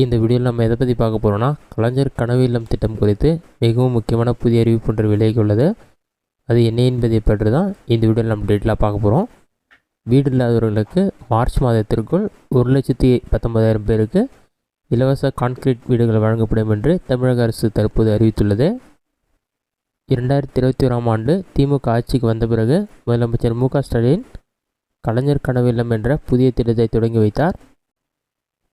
இந்த வீடியோவில் நம்ம எதை பற்றி பார்க்க போகிறோம்னா, கலைஞர் கனவு இல்லம் திட்டம் குறித்து மிகவும் முக்கியமான புதிய அறிவிப்பு ஒன்று விலகி உள்ளது. அது என்ன என்பதை பற்றி தான் இந்த வீடியோவில் நம்ம டீட்டெயிலாக பார்க்க போகிறோம். வீடு இல்லாதவர்களுக்கு மார்ச் மாதத்திற்குள் 1,19,000 பேருக்கு இலவச கான்கிரீட் வீடுகள் வழங்கப்படும் என்று தமிழக அரசு தற்போது அறிவித்துள்ளது. 2021ஆம் ஆண்டு திமுக ஆட்சிக்கு வந்த பிறகு முதலமைச்சர் மு க ஸ்டாலின் கலைஞர் கனவு இல்லம் என்ற புதிய திட்டத்தை தொடங்கி வைத்தார்.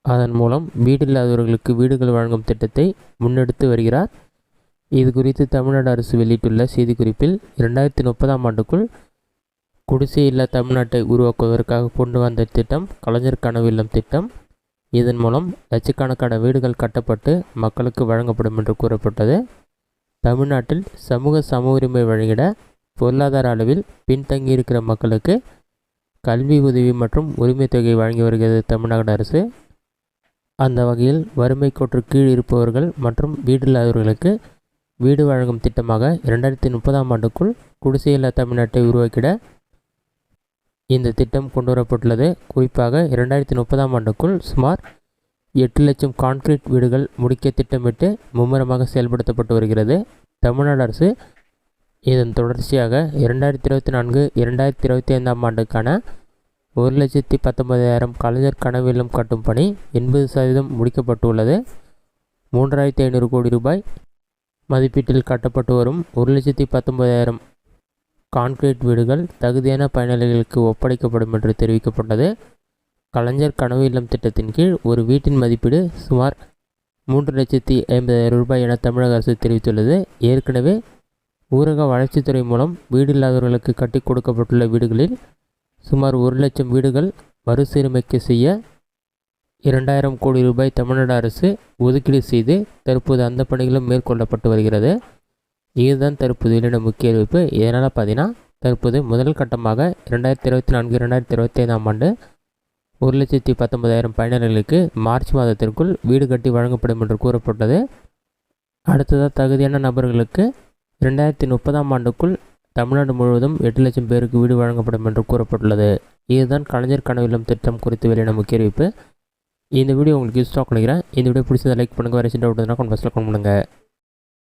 அதன் மூலம் வீடு இல்லாதவர்களுக்கு வீடுகள் வழங்கும் திட்டத்தை முன்னெடுத்து வருகிறார். இது குறித்து தமிழ்நாடு அரசு வெளியிட்டுள்ள செய்திக்குறிப்பில் 2030ஆம் ஆண்டுக்குள் குடிசை இல்லா தமிழ்நாட்டை உருவாக்குவதற்காக கொண்டு வந்த திட்டம் கலைஞர் கனவு இல்லம் திட்டம். இதன் மூலம் லட்சக்கணக்கான வீடுகள் கட்டப்பட்டு மக்களுக்கு வழங்கப்படும் என்று கூறப்பட்டது. தமிழ்நாட்டில் சமூக உரிமை வழங்கிட பொருளாதார அளவில் பின்தங்கியிருக்கிற மக்களுக்கு கல்வி உதவி மற்றும் உரிமை தொகை வழங்கி வருகிறது தமிழ்நாடு அரசு. அந்த வகையில் வறுமை கோட்டு கீழ் இருப்பவர்கள் மற்றும் வீடு இல்லாதவர்களுக்கு வீடு வழங்கும் திட்டமாக 2030ஆம் ஆண்டுக்குள் குடிசையில்லா தமிழ்நாட்டை உருவாக்கிட இந்த திட்டம் கொண்டுவரப்பட்டுள்ளது. குறிப்பாக 2030ஆம் ஆண்டுக்குள் சுமார் 8 லட்சம் கான்கிரீட் வீடுகள் முடிக்க திட்டமிட்டு மும்முரமாக செயல்படுத்தப்பட்டு வருகிறது தமிழ்நாடு அரசு. இதன் தொடர்ச்சியாக 2024-2025ஆம் ஆண்டுக்கான 1,19,000 கலைஞர் கனவு இல்லம் கட்டும் பணி 80% முடிக்கப்பட்டுள்ளது. 3,500 கோடி ரூபாய் மதிப்பீட்டில் கட்டப்பட்டு வரும் 1,19,000 கான்கிரீட் வீடுகள் தகுதியான பயனாளிகளுக்கு ஒப்படைக்கப்படும் என்று தெரிவிக்கப்பட்டது. கலைஞர் கனவு இல்லம் திட்டத்தின் கீழ் ஒரு வீட்டின் மதிப்பீடு சுமார் 3,50,000 ரூபாய் என தமிழக அரசு தெரிவித்துள்ளது. ஏற்கனவே ஊரக வளர்ச்சித்துறை மூலம் வீடு இல்லாதவர்களுக்கு கட்டி கொடுக்கப்பட்டுள்ள வீடுகளில் சுமார் 1 லட்சம் வீடுகள் மறுசீரமைக்க செய்ய 2,000 கோடி ரூபாய் தமிழ்நாடு அரசு ஒதுக்கீடு செய்து தற்போது அந்த பணிகளும் மேற்கொள்ளப்பட்டு வருகிறது. இதுதான் தற்போது வெளியான முக்கிய அறிவிப்பு. இதனால் பார்த்தீங்கன்னா தற்போது முதல் கட்டமாக 2024-2025ஆம் ஆண்டு 1,19,000 பயனாளிகளுக்கு மார்ச் மாதத்திற்குள் வீடு கட்டி வழங்கப்படும் என்று கூறப்பட்டது. அடுத்ததாக தகுதியான நபர்களுக்கு 2030ஆம் ஆண்டுக்குள் தமிழ்நாடு முழுவதும் 8 லட்சம் பேருக்கு வீடு வழங்கப்படும் என்று கூறப்பட்டுள்ளது. இதுதான் கலைஞர் கனவு இல்லம் திட்டம் குறித்து வெளியான முக்கிய அறிவிப்பு. இந்த வீடியோ உங்களுக்கு யூஸ்ஃபுல்லாக நினைக்கிறேன். இந்த வீடியோ பிடிச்சதை லைக் பண்ணுங்கள். வேறு சின்ன டவுட் இருந்தால் கமெண்ட் பாக்ஸில் கமெண்ட் பண்ணுங்கள்.